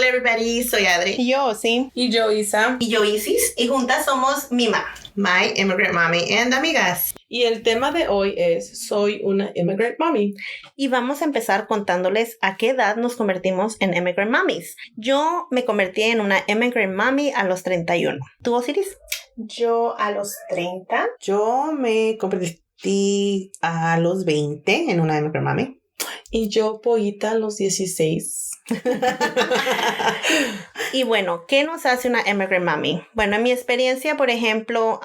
Hola everybody, soy Adri. Y yo, sí. Y yo, Isa. Y yo, Isis. Y juntas somos Mima, My Immigrant Mommy and amigas. Y el tema de hoy es Soy una Immigrant Mommy. Y vamos a empezar contándoles a qué edad nos convertimos en Immigrant Mommies. Yo me convertí en una Immigrant Mommy a los 31. ¿Tú, Osiris? Yo a los 30. Yo me convertí a los 20 en una Immigrant Mommy. Y yo, Pollita, a los 16. Y bueno, ¿qué nos hace una immigrant mommy? Bueno, en mi experiencia, por ejemplo,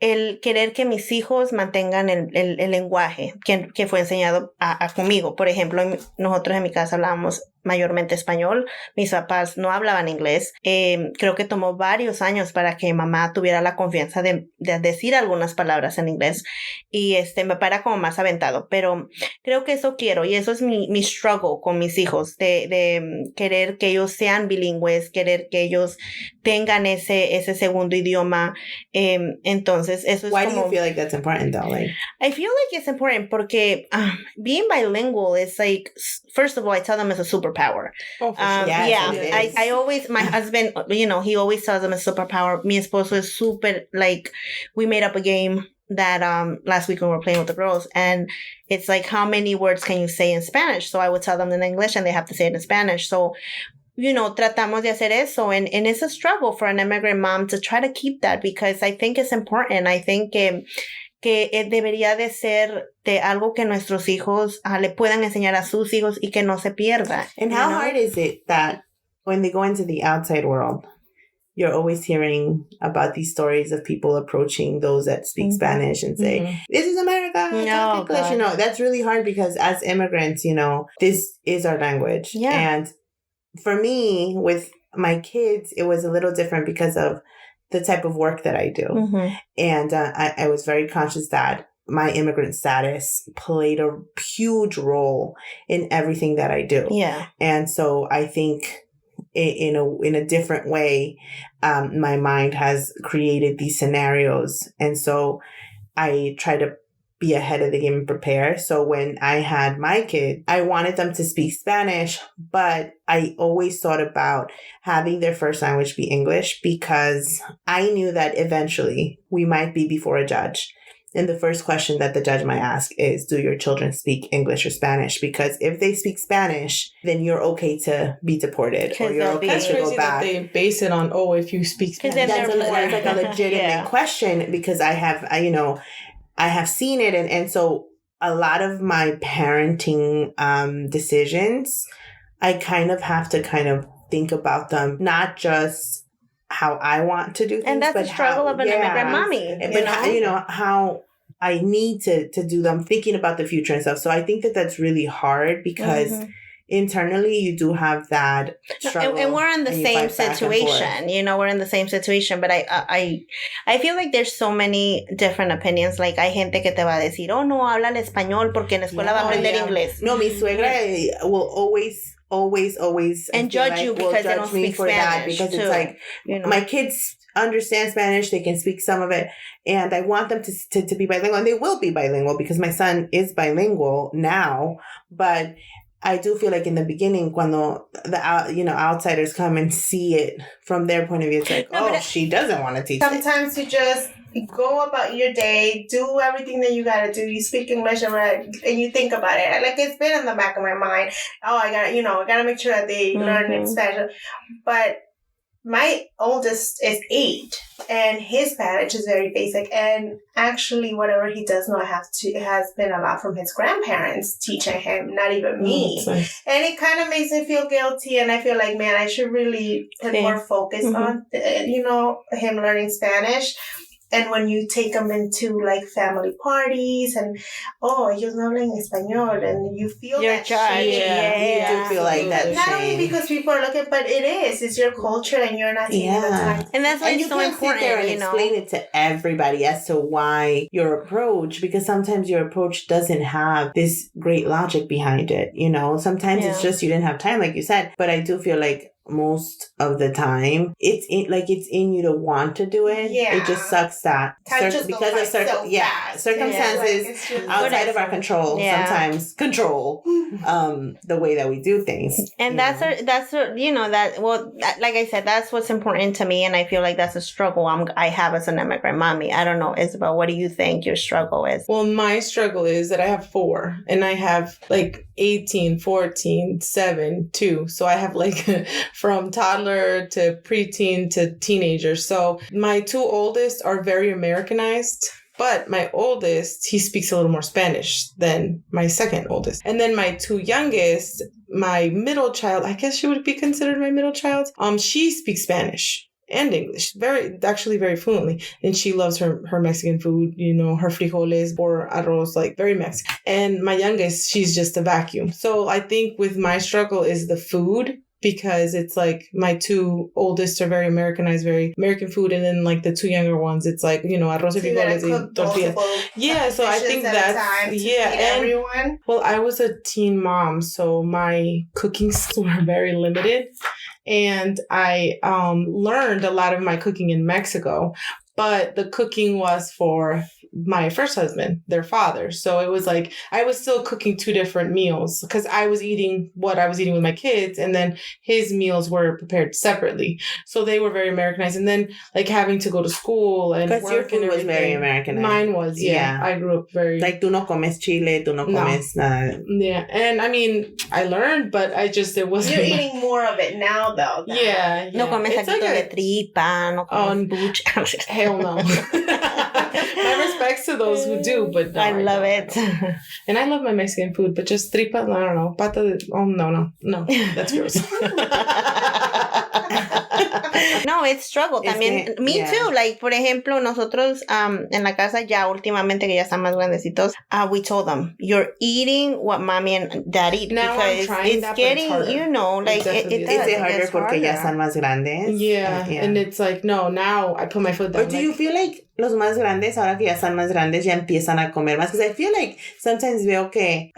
el querer que mis hijos mantengan el lenguaje que fue enseñado conmigo. Por ejemplo, nosotros en mi casa hablábamos mayormente español. Mis papás no hablaban inglés. Creo que tomó varios años para que mamá tuviera la confianza de decir algunas palabras en inglés. Y me para como más aventado. Pero creo que eso quiero. Y eso es mi struggle con mis hijos. De querer que ellos sean bilingües. Querer que ellos tengan ese segundo idioma. Entonces, eso es Why como... do you feel like that's important though? Like, I feel like it's important porque being bilingual is like, first of all, I tell them it's a superpower. Oh, for sure. Yeah, it is. I always, my husband, he always tells them it's a superpower. Mi esposo is super, like, we made up a game that last week when we were playing with the girls, and it's like, how many words can you say in Spanish? So I would tell them in English and they have to say it in Spanish. So, tratamos de hacer eso, and it's a struggle for an immigrant mom to try to keep that, because I think it's important. I think que debería de ser de algo que nuestros hijos le puedan enseñar a sus hijos y que no se pierda. and how hard is it that when they go into the outside world, you're always hearing about these stories of people approaching those that speak Spanish and say, this is America, talk English. God. That's really hard because as immigrants, this is our language. Yeah. And for me, with my kids, it was a little different because of the type of work that I do. Mm-hmm. And I was very conscious that my immigrant status played a huge role in everything that I do. Yeah. And so I think in a different way, my mind has created these scenarios. And so I try to be ahead of the game and prepare. So when I had my kid, I wanted them to speak Spanish, but I always thought about having their first language be English because I knew that eventually we might be before a judge. And the first question that the judge might ask is, do your children speak English or Spanish? Because if they speak Spanish, then you're okay to be deported or you're okay That's to crazy go back. that they base it on, if you speak Spanish. then That's they're like a legitimate question because I have seen it. And so a lot of my parenting decisions, I kind of have to think about them, not just how I want to do things. And that's but the struggle of an immigrant mommy. But how I need to do them, thinking about the future and stuff. So I think that that's really hard because internally you do have that struggle. And we're in the same situation, we're in the same situation, but I feel like there's so many different opinions. Like hay gente que te va a decir, oh no, habla el español porque en la escuela va a aprender inglés. No, mi suegra will always and judge you because they don't speak Spanish because too, it's like my kids understand Spanish, they can speak some of it, and I want them to be bilingual, and they will be bilingual because my son is bilingual now. But I do feel like in the beginning, cuando the outsiders come and see it from their point of view, it's like, she doesn't want to teach. Sometimes you just go about your day, do everything that you gotta do. You speak English and you think about it. Like it's been in the back of my mind. Oh, I gotta make sure that they learn in Spanish. But my oldest is 8, and his Spanish is very basic. And actually, whatever he does not has been a lot from his grandparents teaching him, not even me. Nice. And it kind of makes me feel guilty, and I feel like, man, I should really put more focus on, him learning Spanish. And when you take them into like family parties and, ellos no hablan español, and you feel You're that judged. shame. You do feel like that Not shame. only because people are looking, but it's your culture and you're not taking the time. And that's why and it's you so can't important, sit there and explain it to everybody as to why your approach, because sometimes your approach doesn't have this great logic behind it. Sometimes it's just you didn't have time, like you said. But I do feel like most of the time. It's in you to want to do it. Yeah. It just sucks that Time just because goes of by so fast. circumstances It's just outside of our control. Yeah. Sometimes control the way that we do things. And you know. like I said, that's what's important to me, and I feel like that's a struggle I have as an immigrant mommy. I don't know, Isabel, what do you think your struggle is? Well, my struggle is that I have 4, and I have like 18, 14, 7, 2. So I have like from toddler to preteen to teenager. So my 2 oldest are very Americanized. But my oldest, he speaks a little more Spanish than my second oldest. And then my 2 youngest, my middle child, I guess she would be considered my middle child. She speaks Spanish and English very fluently. And she loves her Mexican food, you know, her frijoles or arroz, like very Mexican. And my youngest, she's just a vacuum. So I think with my struggle is the food, because it's like my 2 oldest are very Americanized, very American food. And then like the 2 younger ones, it's like, you know, arroz y frijoles y tortillas. Yeah, so I think that's, yeah. And everyone. Well, I was a teen mom, so my cooking skills were very limited. And I learned a lot of my cooking in Mexico, but the cooking was for my first husband, their father. So it was like I was still cooking 2 different meals because I was eating what I was eating with my kids, and then his meals were prepared separately. So they were very Americanized. And then like having to go to school and work, your food was very Americanized. Mine was, yeah. I grew up very like tú no comes chile, tú no comes nada. Yeah, and I mean I learned, but it wasn't. You're eating more of it now, though. Yeah. No comes taquito de tripa, no comes buche. Hell no. My respects to those who do, but no, I love it. And I love my Mexican food, but just tripa, I don't know. Pata de, no, that's gross. No, it's struggle también. Me too. Like, por ejemplo, nosotros en la casa ya últimamente que ya están más grandecitos, we told them, you're eating what mommy and dad eat. Now because I'm trying it's that, getting, but it's you know, like it does. It's harder porque ya están más grandes. Yeah, and it's like, no, now I put my foot down. Or do you feel like los más grandes, ahora que ya están más grandes, ya empiezan a comer más? Because I feel like sometimes veo que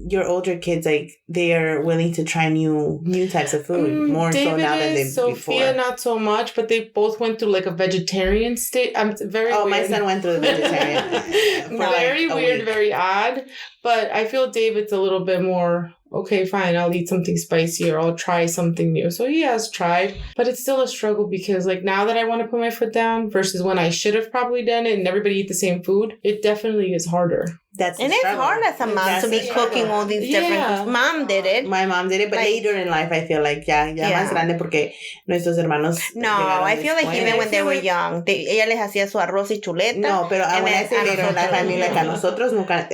your older kids, like, they are willing to try new types of food more David so now than they Sophia, before. Not so much, but they both went through like a vegetarian state. I'm very weird. My son went through the vegetarian. Very weird, week. Very odd. But I feel David's a little bit more, okay, fine, I'll eat something spicy or I'll try something new. So he has tried, but it's still a struggle because like now that I want to put my foot down versus when I should have probably done it and everybody eat the same food, it definitely is harder. It's hard as a mom to be cooking all these different. Mom did it. My mom did it, but later in life, I feel like más grande porque nuestros hermanos. No, I feel like even when they were young, ella les hacía su arroz y chuleta. No, pero aún así later in life, I mean, like a nosotros nunca,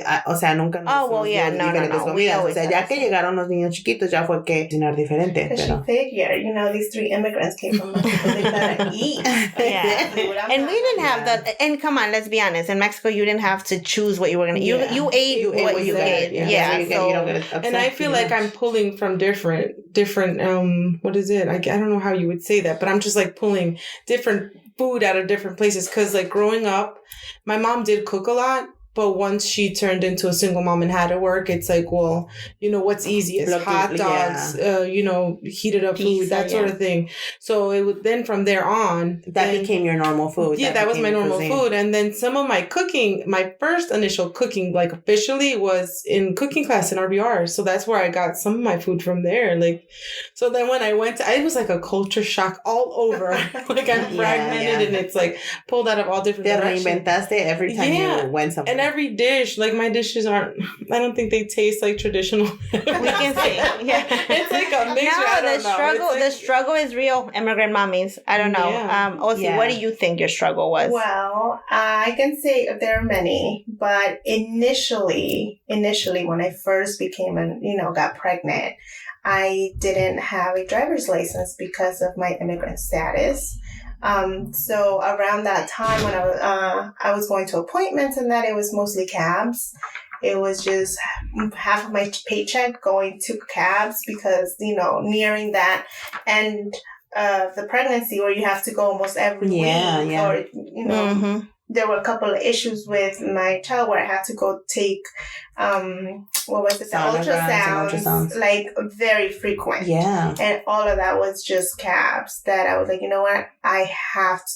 nunca nos diferentes comidas. O sea, ya que llegaron los niños chiquitos, ya fue que cocinar diferente. Because she figured, these 3 immigrants came from Mexico, they gotta eat. Yeah. And we didn't have that. And come on, let's be honest. In Mexico, you didn't have to choose what you were going to eat. You ate what you ate. Yeah. You don't get upset, and I feel like I'm pulling from different, what is it? I don't know how you would say that, but I'm just like pulling different food out of different places. Cause like growing up, my mom did cook a lot. But once she turned into a single mom and had to work, it's like, well, what's easiest? Hot dogs, heated up food, that sort of thing. So it would, then from there on, that became your normal food. Yeah, that was my normal food. And then some of my cooking, my first initial cooking, like officially, was in cooking class in RBR. So that's where I got some of my food from there. Like, so then when I went, it was like a culture shock all over. Like I'm fragmented and it's like pulled out of all different directions. Te reinventaste every time you went somewhere. And every dish, like my dishes I don't think they taste like traditional. We can say, yeah. It's like a mixture. No, the struggle is real, immigrant mommies. I don't know. Yeah. Osi, what do you think your struggle was? Well, I can say there are many, but initially when I first became got pregnant, I didn't have a driver's license because of my immigrant status. So around that time when I was going to appointments and that, it was mostly cabs. It was just half of my paycheck going to cabs because, nearing that and the pregnancy where you have to go almost every week. Or, there were a couple of issues with my child where I had to go take, what was it? The ultrasounds, like very frequent. Yeah. And all of that was just cabs that I was like, you know what? I have to.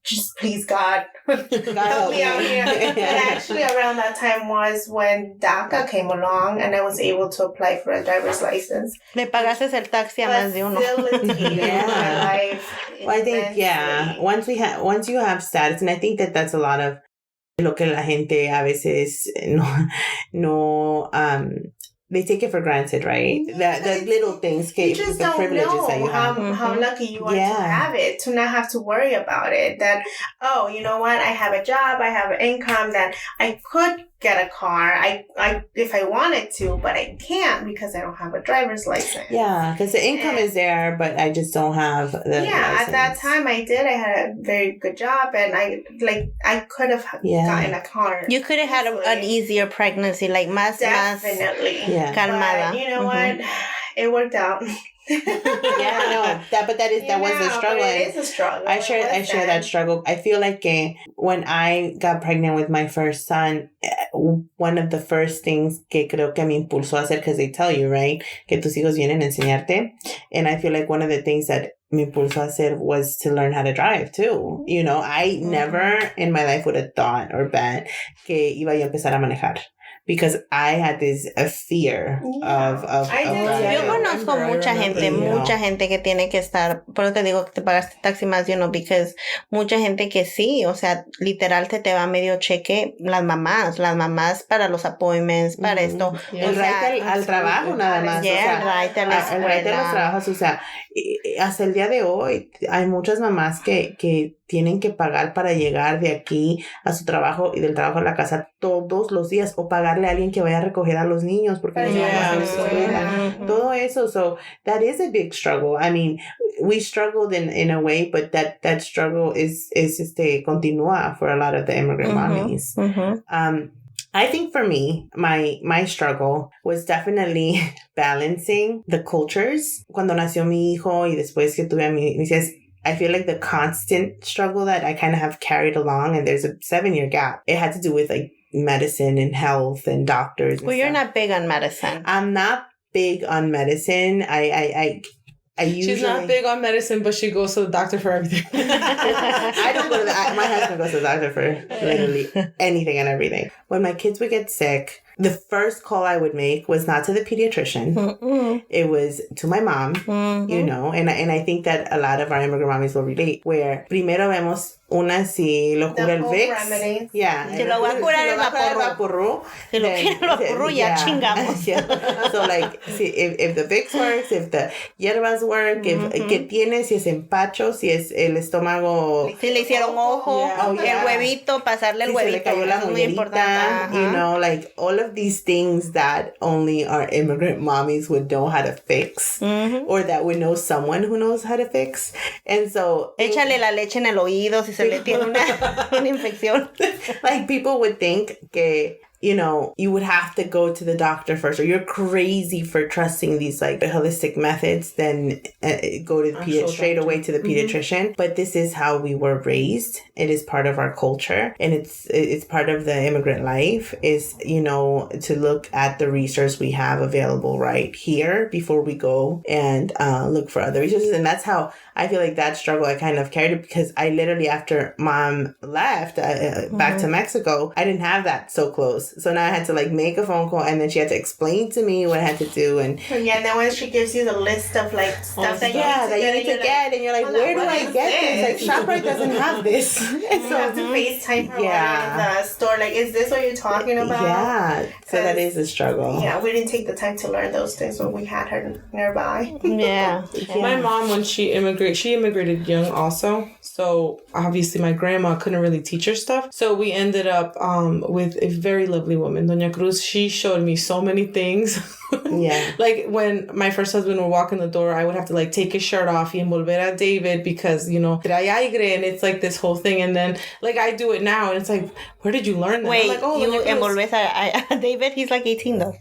Just please God, help me out here. And actually around that time was when DACA came along and I was able to apply for a driver's license. Le pagaste el taxi a más de uno. Facilitated my life. Well, I think, once you have status, and I think that that's a lot of lo que la gente a veces no they take it for granted, right? Yeah, that little things, you just don't know how lucky you are to have it, to not have to worry about it. That, oh, you know what? I have a job, I have an income, that I could get a car, I if I wanted to, but I can't because I don't have a driver's license. Yeah, because the income is there, but I just don't have the license. At that time I did. I had a very good job, and I could have gotten a car. You could have had an easier pregnancy, like definitely calmada. But you know what? It worked out. But that was the struggle. It is a struggle. I share that struggle. I feel like when I got pregnant with my first son, one of the first things que creo que me impulsó a hacer, because they tell you, right, que tus hijos vienen a enseñarte, and I feel like one of the things that me impulsó a hacer was to learn how to drive too. You know, I never in my life would have thought or bet que iba yo a empezar a manejar. Because I had this fear of yo conozco mucha gente que tiene que estar, por eso te digo que te pagaste taxi más de uno, because mucha gente que sí, o sea, literal te va medio cheque las mamás para los appointments, para esto. El ride al trabajo nada más. El ride a la escuela. El ride a los trabajos, o sea, hasta el día de hoy hay muchas mamás que tienen que pagar para llegar de aquí a su trabajo y del trabajo a la casa todos los días, o pagarle a alguien que vaya a recoger a los niños porque los niños van a la escuela. Todo eso. So that is a big struggle. I mean, we struggled in a way, but that struggle is continua for a lot of the immigrant mommies. I think for me, my struggle was definitely balancing the cultures. Cuando nació mi hijo y después que tuve a mis hijas, I feel like the constant struggle that I kind of have carried along, and there's a 7-year gap. It had to do with like medicine and health and doctors. And you're not big on medicine. I'm not big on medicine. I usually... She's not big on medicine, but she goes to the doctor for everything. I don't go to my husband goes to the doctor for literally anything and everything. When my kids would get sick, the first call I would make was not to the pediatrician. It was to my mom, you know, and I think that a lot of our immigrant mommies will relate, where primero vemos una si lo cura el Vicks. Yeah. Si lo va a curar el vaporru. Si lo quiere el vaporru, ya chingamos. So like, if the Vicks works, if the hierbas work, if que tiene, si es empacho, si es el estómago. Si le hicieron ojo, el huevito, pasarle el huevito. Si se le cayó la muy importante. You know, like all of these things that only our immigrant mommies would know how to fix, or that would know someone who knows how to fix. And so échale la leche en el oído si se le tiene una infección. Like people would think que, you know, you would have to go to the doctor first, or you're crazy for trusting these like holistic methods, then go to straight away to the pediatrician. But this is how we were raised. It is part of our culture, and it's part of the immigrant life, is, you know, to look at the resources we have available right here before we go and look for other resources. And that's how I feel like that struggle I kind of carried it, because I literally, after mom left back to Mexico, I didn't have that so close. So now I had to like make a phone call, and then she had to explain to me what I had to do. And and then when she gives you the list of like stuff that you need to get, and you're like, where do I get this? Like ShopRite doesn't have this. And so you have to FaceTime her in the store. Like, is this what you're talking about? Yeah. So that is a struggle. Yeah, we didn't take the time to learn those things when we had her nearby. Yeah. My mom, when she immigrated young also. So obviously my grandma couldn't really teach her stuff. So we ended up with a very lovely woman, Doña Cruz. She showed me so many things. Yeah. Like when my first husband would walk in the door, I would have to like take his shirt off y envolver a David because, you know, trae aire, and it's like this whole thing. And then like I do it now and it's like, where did you learn that? Wait, I'm like, oh, you when envolves a David? He's like 18 though.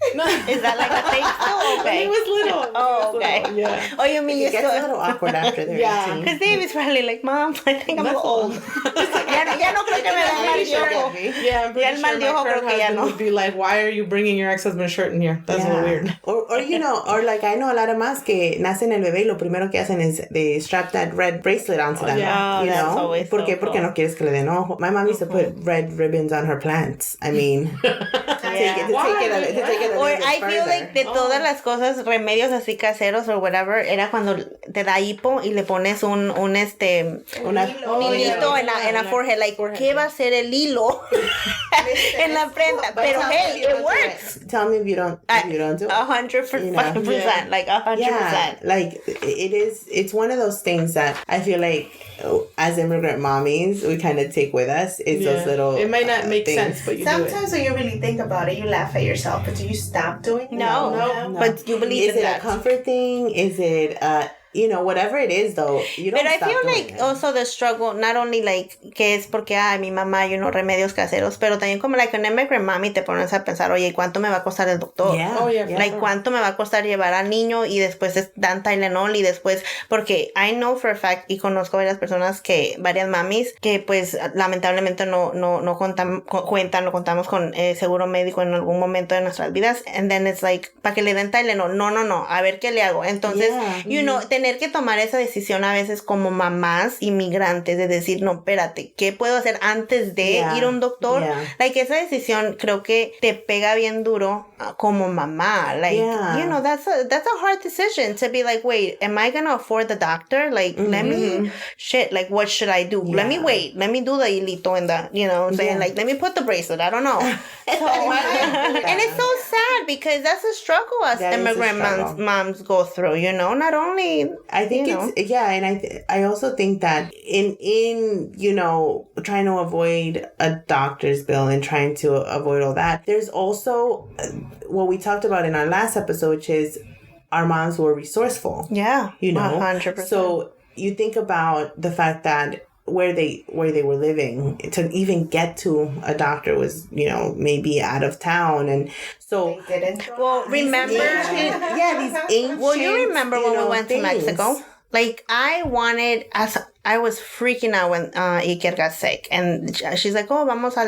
Is that like a thing? Oh, When he okay. was little. Oh, When he was okay. little, yeah. Oh, you mean It you gets a still... little awkward after they're Yeah. 18. Because David's probably like, Mom, I think I'm a little old. ya no creo que me da mal de ojo. Yeah, I'm pretty Ya el mal sure de my ojo current creo que ya husband no. would be like, why are you bringing your ex-husband's shirt in here? That's a little weird. Or you know, or like I know a lot of más que nacen el bebé y lo primero que hacen is they strap that red bracelet onto them. yeah. Oh, You that's know? always ¿Por so qué? Porque cool. no quieres que le den ojo. My mom used to put red ribbons on her plants. I mean, to take it a Or little bit I feel further. like de todas las cosas, remedios así caseros or whatever, era cuando te da hipo y le pones un Una hilito en la forehead. Like, ¿qué va a hacer el hilo en la frente? Pero tell me hey, if you it don't do works. Tell me if you don't do it. 100%, You know? percent, like 100%. Yeah, like it's one of those things that I feel like as immigrant mommies we kind of take with us. It's those little It might not make things. sense, but you do it. Sometimes when you really think about it, you laugh at yourself, but do you stop doing it? No. But you believe Is in it that. a comfort thing? Is it you know, whatever it is though, you don't But I stop feel doing like it. also the struggle, not only like que es porque mi mamá, you know, remedios caseros, pero también como like an immigrant mommy te pones a pensar, oye, ¿cuánto me va a costar el doctor? Yeah. Oh, yeah, Like, ¿cuánto me va a costar llevar al niño? Y después dan Tylenol y después, porque I know for a fact, y conozco varias personas varias mamis, que pues lamentablemente no contamos con seguro médico en algún momento de nuestras vidas. And then it's like, para que le den Tylenol, no, a ver qué le hago. Entonces, Yeah. you know, tener que tomar esa decisión a veces como mamás inmigrantes de decir, no, espérate, ¿qué puedo hacer antes de ir a un doctor? Like, esa decisión creo que te pega bien duro como mamá. Like, you know, that's a hard decision to be like, wait, am I gonna afford the doctor? Like, let me, like, what should I do? Let me wait. Let me do the hilito and the, you know what I'm saying? Like, let me put the bracelet. I don't know. So, and it's so sad because that's a struggle as That is a immigrant struggle. moms go through, you know, not only... I think you know. it's and I also think that in you know trying to avoid a doctor's bill and trying to avoid all that, there's also what we talked about in our last episode, which is our moms were resourceful. Yeah, You know, 100%. So you think about the fact that where they were living to even get to a doctor was, you know, maybe out of town, and so They didn't. Well, remember... these ancient, Well, you remember when we went to things. Mexico? Like, I was freaking out when Iker got sick. And she's like, oh, vamos a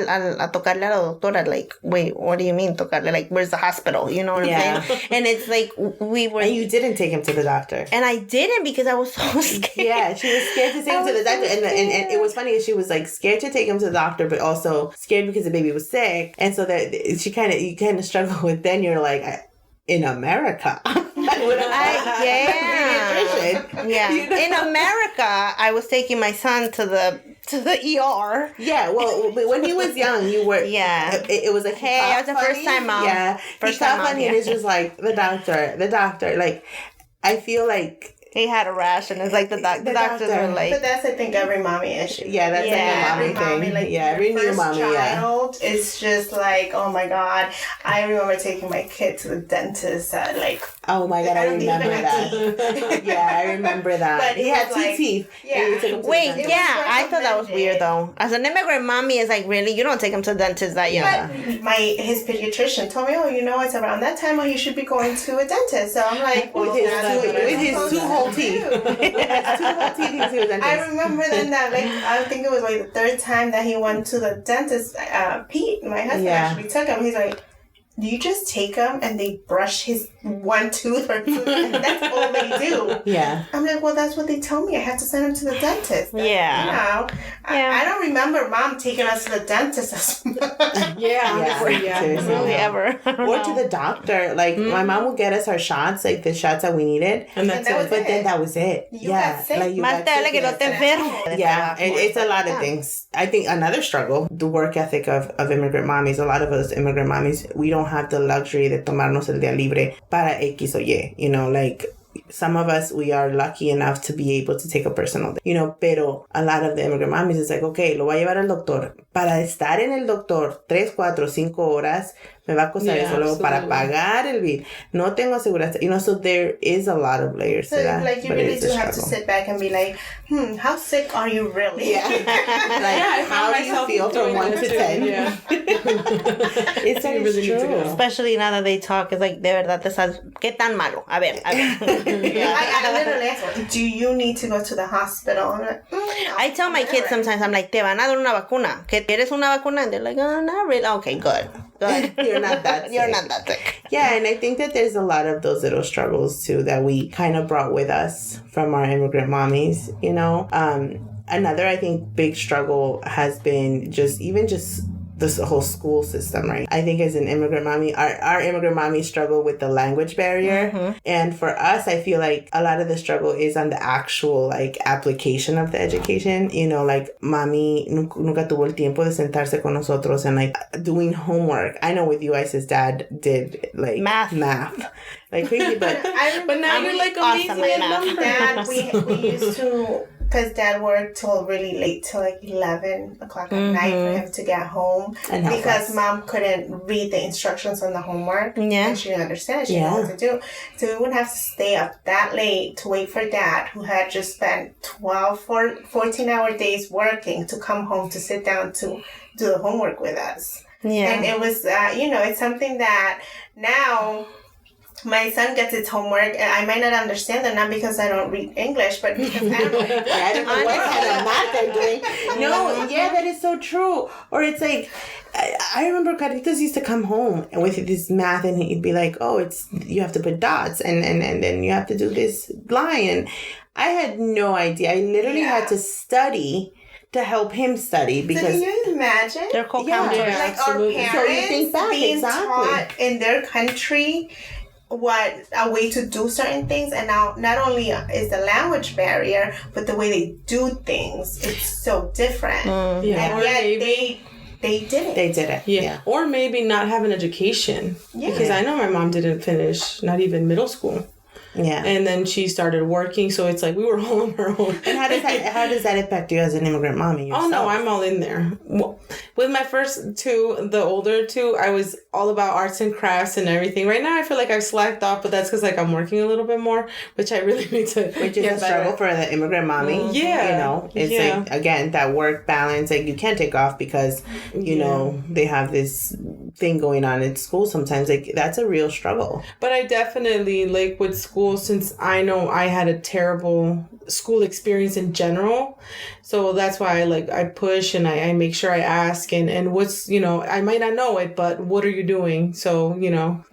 tocarle a la doctora. Like, wait, what do you mean tocarle? Like, where's the hospital? You know what I'm saying? And it's like, we were... And you didn't take him to the doctor. And I didn't because I was so scared. Yeah, she was scared to take him to the doctor. And it was funny, she was like scared to take him to the doctor, but also scared because the baby was sick. And so that you kind of struggle with, then you're like, in America. Yeah. You know? In America, I was taking my son to the ER. Yeah, well, when he was young, you were. Yeah. It was like, Hey, I was the first time mom. Yeah, First he time coughed mom, funny, yeah. and it's just like the doctor. Like, I feel like. He had a rash, and it's like the doctors were like... But that's, I think, every mommy issue. Yeah, that's like a mommy thing. Like, every new first mommy, child, it's just like, oh my God. I remember taking my kid to the dentist at like... Oh my God, I remember that. Yeah, I remember that. But he it had was two like- teeth. yeah. And you took him to the Wait, dentist. yeah, I thought that was weird recommended. though. As an immigrant mommy, is like, really? You don't take him to the dentist that young? But his pediatrician told me, oh, you know, it's around that time when you should be going to a dentist. So I'm like, well, With that's his what two I'm whole supposed to teeth. do. He has 2 whole teeth. He was to a dentist. I remember then that, like, I think it was like the third time that he went to the dentist. Pete, my husband, actually took him. He's like, do you just take him and they brush his one tooth or two? And that's all they do. Yeah. I'm like, well, that's what they told me. I have to send him to the dentist. Yeah. You know, I don't remember mom taking us to the dentist as much. Yeah, seriously. Really ever. Or to the doctor. Like, my mom would get us our shots, like the shots that we needed. And that's that it. was But then that was it. You yeah. got sick. Like, you Más got te vale sick, que no yes. te enfermes. Yeah, and it's a lot of things. I think another struggle, the work ethic of immigrant mommies. A lot of us immigrant mommies, we don't have the luxury de tomarnos el día libre para X o Y. You know, like, some of us, we are lucky enough to be able to take a personal day, pero a lot of the immigrant mommies, it's like, okay, lo voy a llevar al doctor. Para estar en el doctor 3, 4, 5 horas, me va a costar eso luego para pagar el bill. No tengo aseguranza. So there is a lot of layers to that. Like, you really do have to sit back and be like, how sick are you really? Yeah. How do you feel from 1 to 10? Yeah. It's really true. Especially now that they talk, it's like, de verdad te estás, ¿qué tan malo? A ver. I literally ask, do you need to go to the hospital? I'm like, I tell my kids sometimes, I'm like, te van a dar una vacuna. ¿Quieres una vacuna? And they're like, oh, not really. Okay, good. You're not that sick. You're not that sick. Yeah, and I think that there's a lot of those little struggles too that we kind of brought with us from our immigrant mommies, Another, I think, big struggle has been just this whole school system, right? I think as an immigrant mommy, our immigrant mommy struggle with the language barrier. Mm-hmm. And for us, I feel like a lot of the struggle is on the actual, like, application of the education. Like, mami nunca tuvo el tiempo de sentarse con nosotros and, like, doing homework. I know with you, Isis' dad did, like, math. Like crazy, but now you're, like, awesome amazing at math. Dad, we used to... Because Dad worked till really late, till like 11 o'clock at night for him to get home. Because Mom couldn't read the instructions on the homework. Yeah. And she didn't understand. She didn't know what to do. So we would have to stay up that late to wait for Dad, who had just spent 14-hour days working, to come home to sit down to do the homework with us. Yeah. And it was, it's something that now... My son gets his homework, and I might not understand it, not because I don't read English, but because I don't know. I don't know what kind of math they're doing. No, yeah, that is so true. Or it's like, I remember Carlitos used to come home with this math, and he'd be like, oh, you have to put dots, and then you have to do this line. And I had no idea. I literally had to study to help him study because... So can you imagine? They're co-counselors. Like absolutely. Our parents so you think back, being taught in their country... what a way to do certain things, and now not only is the language barrier, but the way they do things, it's so different. And yet they did it. They did it. Yeah. Or maybe not have an education. Yeah. Because I know my mom didn't finish not even middle school. Yeah. And then she started working, so it's like we were all on our own. And how does that impact you as an immigrant mommy yourself? Oh, no, I'm all in there. Well, with my first two, the older two, I was all about arts and crafts and everything. Right now, I feel like I've slacked off, but that's because, like, I'm working a little bit more, which I really need to Which is a struggle for the immigrant mommy. Yeah. It's like, again, that work balance, like, you can't take off because, they have this thing going on in school sometimes. Like, that's a real struggle. But I definitely, like, with school, since I know I had a terrible school experience in general, so that's why I push and I make sure I ask and what's, I might not know it, but what are you doing? So,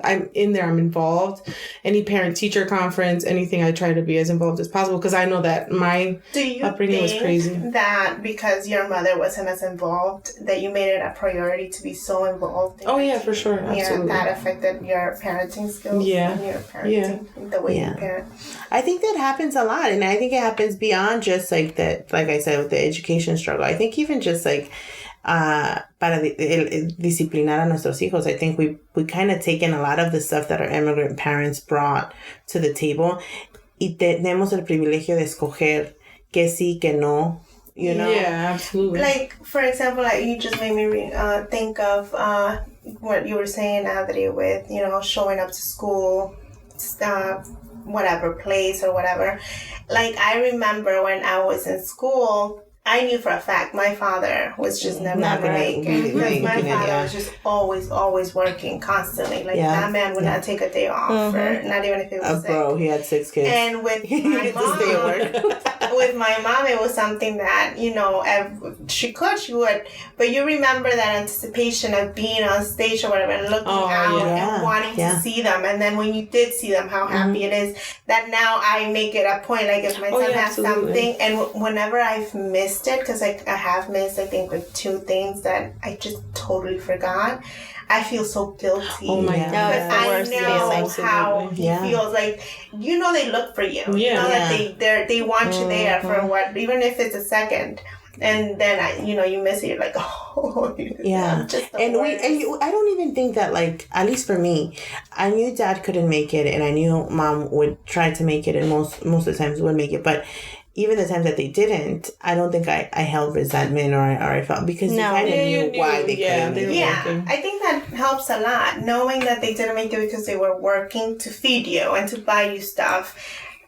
I'm in there, I'm involved. Any parent teacher conference, anything, I try to be as involved as possible because I know that my upbringing was crazy. That because your mother wasn't as involved, that you made it a priority to be so involved? Yeah, for sure. Absolutely. That affected your parenting skills? And your parenting, the way you parent? I think that happens a lot, and I think it happens beyond just like that, like I said, with the education struggle. I think even just like para disciplinar a nuestros hijos, I think we kind of taken a lot of the stuff that our immigrant parents brought to the table y tenemos el privilegio de escoger que sí, que no, Yeah, absolutely. Like, for example, you just made me think of what you were saying, Adri, with, showing up to school, whatever place or whatever. Like, I remember when I was in school, I knew for a fact my father was just never going to make it. Because my father was just always working constantly. Like, that man would not take a day off, or not even if he was sick. Bro, he had 6 kids. And with my mom, it was something that, she would. But you remember that anticipation of being on stage or whatever and looking out and wanting to see them. And then when you did see them, how happy it is. That now I make it a point, like if my son has something, and whenever I've missed it, because I have missed, I think, like 2 things that I just totally forgot, I feel so guilty. Oh my God. Because I know how he feels. Like, they look for you. That they want you there for what, even if it's a second. And then you miss it. You're like, oh, Yeah. I'm just the And worst. I don't even think that, like, at least for me, I knew dad couldn't make it, and I knew mom would try to make it, and most of the times would make it. But even the times that they didn't, I don't think I held resentment or I felt, because you kind of knew why they couldn't make it. Yeah, I think that helps a lot, knowing that they didn't make it because they were working to feed you and to buy you stuff,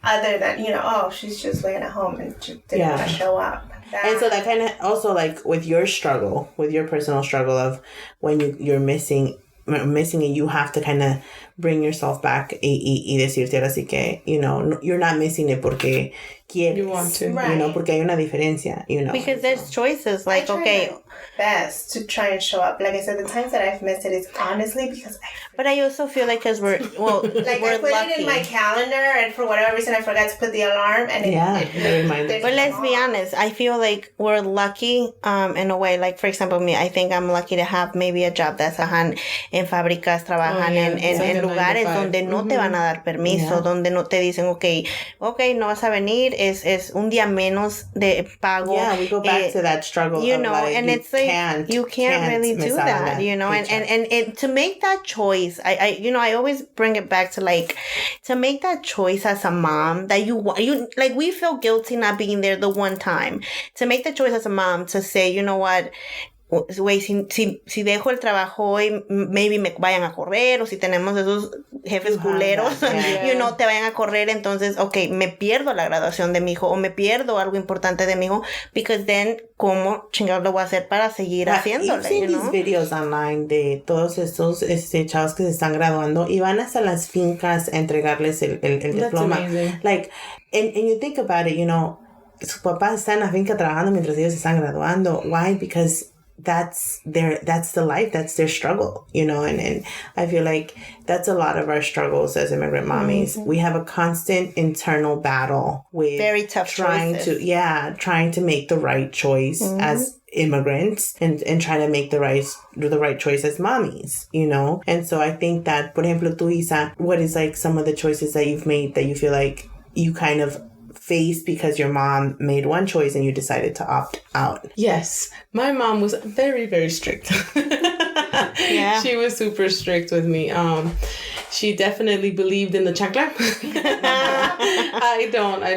other than, oh, she's just laying at home and just didn't want to show up. And so that kind of also, like, with your struggle, with your personal struggle of when you're missing and you have to kind of bring yourself back y decirte ahora sí que, you're not missing it porque quieres. You want to. Right. Porque hay una diferencia, Because there's choices, like, I try okay. my best to try and show up. Like I said, the times that I've missed it is honestly because But I also feel like because we're like we're I put lucky. it in my calendar, and for whatever reason I forgot to put the alarm, and it reminded. But let's be honest, I feel like we're lucky in a way. Like, for example, me, I think I'm lucky to have maybe a job that's trabajan en fábricas, trabajan en lugares donde no te van a dar permiso, donde no te dicen, okay, no vas a venir, es un día menos de pago. Yeah, we go back to that struggle. You of, know, like, and it's like you can't really do that, and to make that choice, I always bring it back to, like, to make that choice as a mom that you like, we feel guilty not being there the one time. To make the choice as a mom to say, you know what, güey, si dejo el trabajo hoy, maybe me vayan a correr, o si tenemos esos jefes culeros, te vayan a correr, entonces, okay, me pierdo la graduación de mi hijo, o me pierdo algo importante de mi hijo, because then, ¿cómo chingados lo voy a hacer para seguir haciéndole? You've seen these videos online de todos estos chavos que se están graduando y van hasta las fincas a entregarles el diploma. Amazing. Like, and you think about it, su papá está en la finca trabajando mientras ellos están graduando. Why? Because that's the life, that's their struggle, and I feel like that's a lot of our struggles as immigrant mommies. We have a constant internal battle with very tough trying to make the right choice as immigrants and trying to make the right choice as mommies, and so I think that, por ejemplo, tú, Isa, what is, like, some of the choices that you've made that you feel like you kind of faced because your mom made one choice and you decided to opt out? Yes. My mom was very, very strict. Yeah. She was super strict with me. She definitely believed in the chancla. I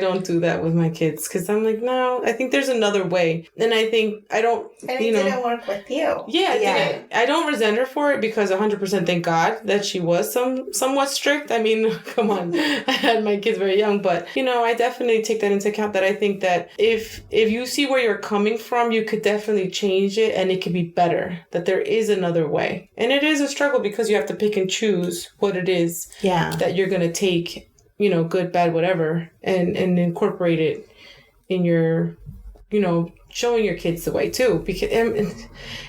don't do that with my kids because I'm like, no, I think there's another way. And I think I don't, and it didn't work with you. Yeah, it didn't. I don't resent her for it because 100% thank God that she was somewhat strict. I mean, come on. I had my kids very young, but, I definitely take that into account, that I think that if you see where you're coming from, you could definitely change it and it could be better, that there is another way. And it is a struggle because you have to pick and choose what it is that you're going to take, good, bad, whatever, and incorporate it in your, showing your kids the way too. Because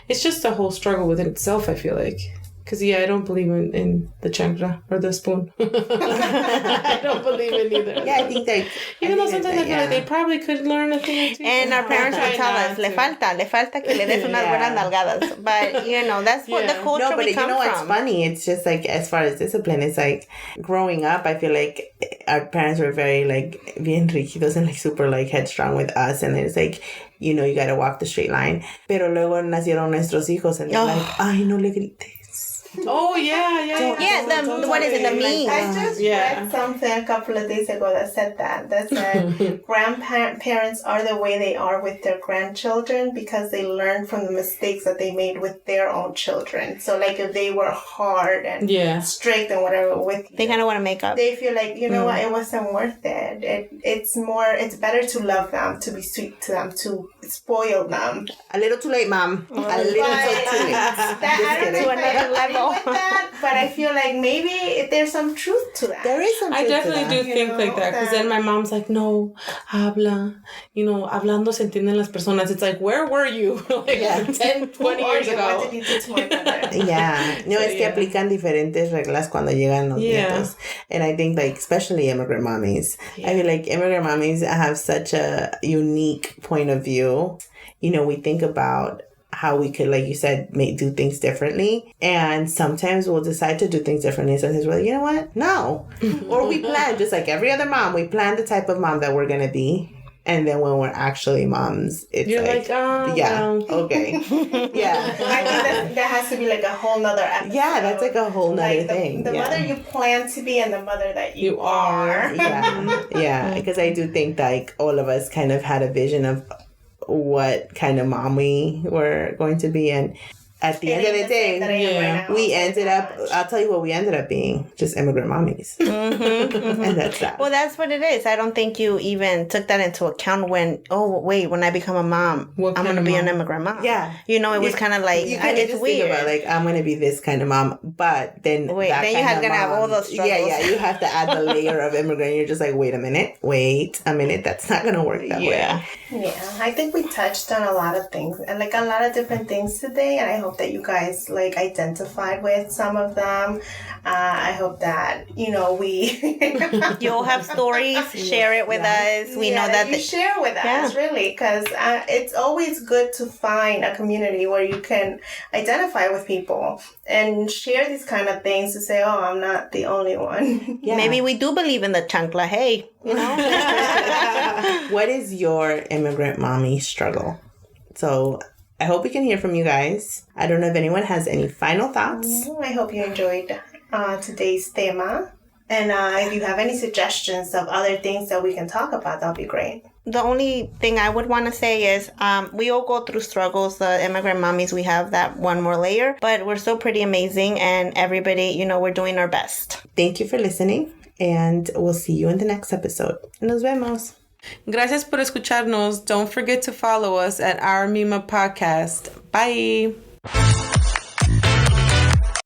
it's just a whole struggle within itself, I feel like. Because, I don't believe in the chancla or the spoon. I don't believe in either. Yeah, I think that... Even though sometimes I feel like they probably could learn a thing or two. And our parents would tell us, le falta que le des unas buenas nalgadas. But, that's what the culture we come from. What's funny? It's just, like, as far as discipline, it's like, growing up, I feel like our parents were very, like, bien rígidos and, like, super, like, headstrong with us. And it's like... you gotta walk the straight line. Pero luego nacieron nuestros hijos and they're like, ay, no le grites. Oh, yeah. What is it, the meme? I just read something a couple of days ago that said grandparents are the way they are with their grandchildren because they learn from the mistakes that they made with their own children. So, like, if they were hard and strict and whatever with you, they kind of want to make up. They feel like, what, it wasn't worth it. It's better to love them, to be sweet to them, to spoil them. A little too late, Mom. A little too late. I don't know if I agree with that, but I feel like maybe there's some truth to that. There is some truth I definitely to that. do think like that, because then my mom's like, no, habla, hablando se entienden las personas. It's like, where were you 10, 20 years ago? What did you do to my brother? Yeah. No, es que aplican diferentes reglas cuando llegan los nietos. And I think, like, especially immigrant mommies, I feel like immigrant mommies have such a unique point of view. We think about how we could, like you said, do things differently. And sometimes we'll decide to do things differently. Sometimes we're like, you know what? No. Or we plan, just like every other mom, we plan the type of mom that we're going to be. And then when we're actually moms, it's You're like, oh, yeah, well. okay. Yeah. I think that has to be like a whole nother episode. Yeah, that's like a whole nother Like thing. the yeah. mother you plan to be and the mother that you are. Yeah, because I do think like all of us kind of had a vision of what kind of mom we were going to be, and at the end of the day, we ended up, I'll tell you what we ended up being, just immigrant mommies. And that's that. Well, that's what it is. I don't think you even took that into account when I become a mom, I'm going to be an immigrant mom. Yeah. You know, it was kind of like, it's just weird. Think about like, I'm going to be this kind of mom, but then then you have to have all those struggles. Yeah, you have to add the layer of immigrant. You're just like, wait a minute, that's not going to work that way. Yeah, I think we touched on a lot of things and like a lot of different things today, and I hope that you guys like identified with some of them. I hope that you'll have stories. Share it with us. We know that you share with us, really, because it's always good to find a community where you can identify with people and share these kind of things to say, oh, I'm not the only one. Yeah. Maybe we do believe in the chancla. Hey, you know. What is your immigrant mommy struggle? So I hope we can hear from you guys. I don't know if anyone has any final thoughts. I hope you enjoyed today's tema. And if you have any suggestions of other things that we can talk about, that'll be great. The only thing I would want to say is we all go through struggles. The immigrant mommies, we have that one more layer. But we're still pretty amazing. And everybody, we're doing our best. Thank you for listening. And we'll see you in the next episode. Nos vemos. Gracias por escucharnos. Don't forget to follow us at Our Mima Podcast. Bye.